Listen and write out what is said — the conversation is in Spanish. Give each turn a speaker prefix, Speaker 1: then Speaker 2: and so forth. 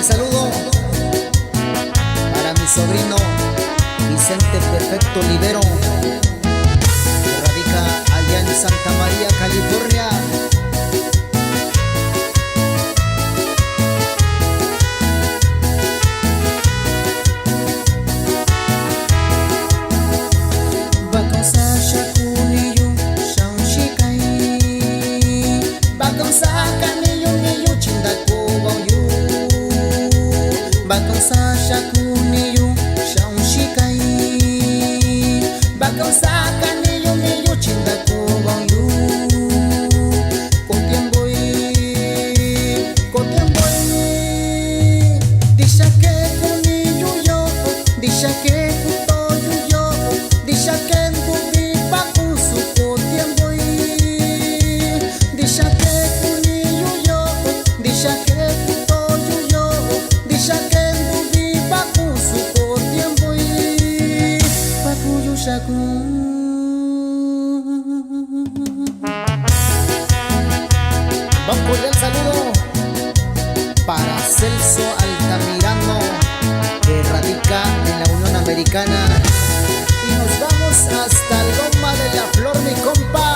Speaker 1: cordial saludo para mi sobrino Vicente Perfecto Libero, que radica allá en Santa María, California.
Speaker 2: Bakausa shakuniyu shaushikai Bakausa kaniyu niyu chindaku bonyu Kotiamboy Dishake kuniyu yo Dishake kutoyu yo Dishake ndubi bakusu kotiamboy Dishake kuniyu yo Dishake kutoyu yo Dishake
Speaker 1: Un cordial saludo para Celso Altamirano, que radica en la Unión Americana. Y nos vamos hasta Loma de la Flor, mi compa.